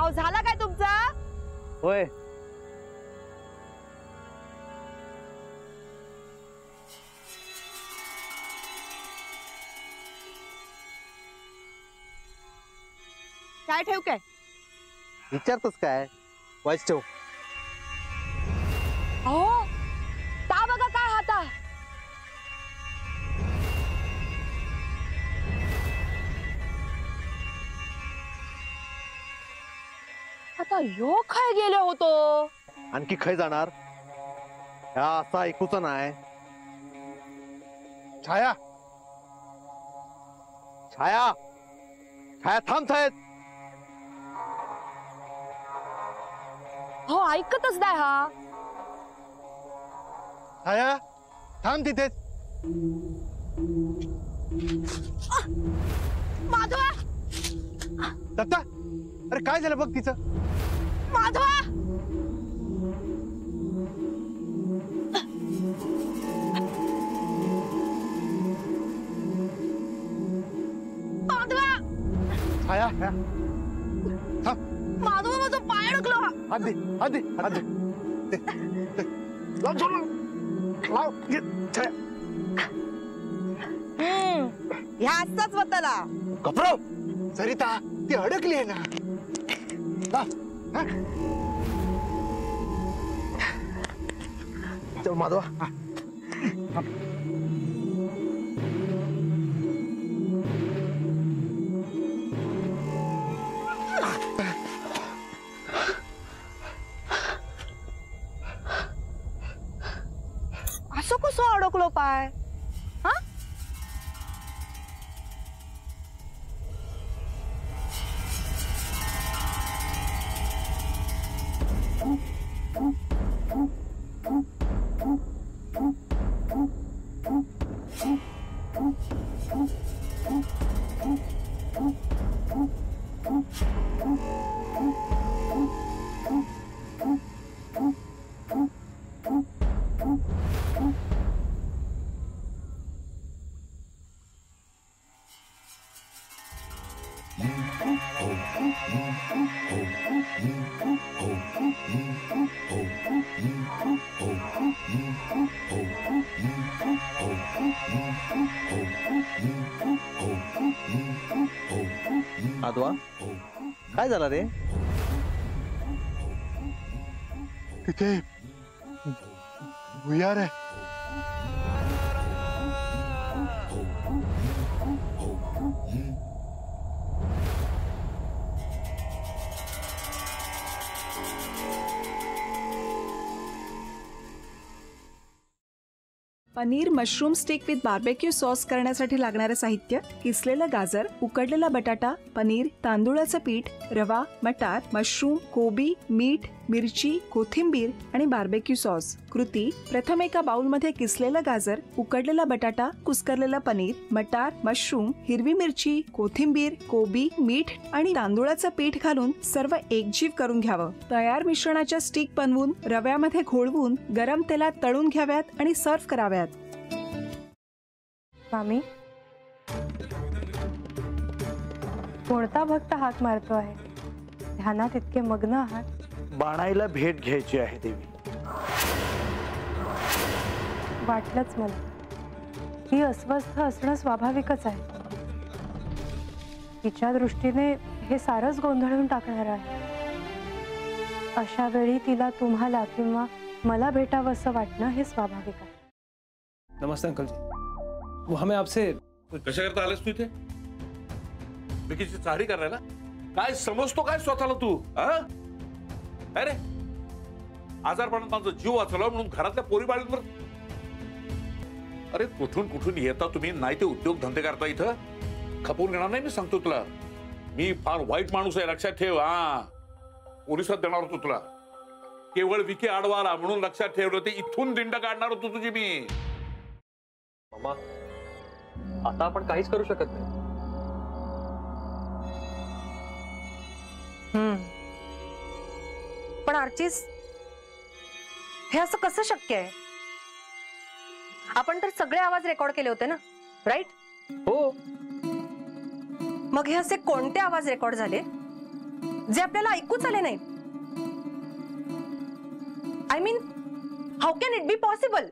अहो झाला काय तुमचा? होय. काय ठेव काय? विचारतोस काय? वाईस ठेव. अहो ता बघा काय हाता. आता यो काय गेलो होतो? आणखी खय जाणार? ह्या असा ऐकूच नाही. छाया, छाया, छाया थांब थांब. हो ऐकतच नाही हा. छाया थांब तिथेच. माधवा, दत्ता, अरे काय झालं बघ तिचं. माधवा, माधवा, छाया थांब. माधवा माझा पाय अडकलो. हात दे, हात दे, हात दे. लाव, सोड, लाव. घे, छाया. ह्या असताच वतला. कपराव, सरिता ती अडकली आहे ना. चल माधवा. असं कसं अडकलो पाय? हा माधवा, काय झालं रे? तिथे भुयार आहे. Paneer mushroom stick with barbecue sauce करण्यासाठी लागणारे साहित्य: किसलेलं गाजर, उकडलेला बटाटा, पनीर, तांदूळाचं पीठ, रवा, मटार, मशरूम, कोबी, मीठ, मिरची, कोथिंबीर आणि बार्बेक्यू सॉस. कृती: प्रथम एका बाउलमध्ये किसलेलं गाजर, उकडलेला बटाटा, कुस्करलेलं पनीर, मटार, मशरूम, हिरवी मिरची, कोथिंबीर, कोबी, मीठ आणि तांदूळाचं पीठ घालून सर्व एकजीव करून घ्यावं. तयार मिश्रणाच्या स्टिक बनवून रव्यामध्ये घोळवून गरम तेलात तळून घ्याव्यात आणि सर्व्ह कराव्यात. मामी, कोणता भक्त हाक मारतो आहे? ध्यानात इतके मग्न आहात. बाणाईला भेट घ्यायची आहे देवी. वाटलंच मला. ही अस्वस्थ असणं स्वाभाविकच आहे. तिच्या दृष्टीने हे सारंच गोंधळून टाकणार आहे. अशा वेळी तिला तुम्हाला किंवा मला भेटावं असं वाटणं हे स्वाभाविक आहे. नमस्ते अंकल जी. वो हमें आपसे कशा करता आलेस तू इथे? विकीची चारी करायला? काय समजतो काय स्वतःला तू? अरे आजारपणात माझा जीव वाचवला म्हणून घरातल्या पोरी बाळींवर. अरे कुठून कुठून येता तुम्ही? नाही ते उद्योग धंदे करता इथं. खपवून घेणार नाही मी सांगतो तुला. मी फार वाईट माणूस आहे, लक्षात ठेव. पोलिसात देणार होतो तुला. केवळ विकी आडवाला म्हणून लक्षात ठेवलं. ते इथून दिंड काढणार होतो तुझी मी. मामा, आता आपण काहीच करू शकत नाही. पण आर्चिस, हे असं कसं शक्य आहे? आपण तर सगळे आवाज रेकॉर्ड केले होते ना, राईट? हो. मग हे असे कोणते आवाज रेकॉर्ड झाले? जे आपल्याला ऐकूच आले नाहीत. I mean, how can it be possible?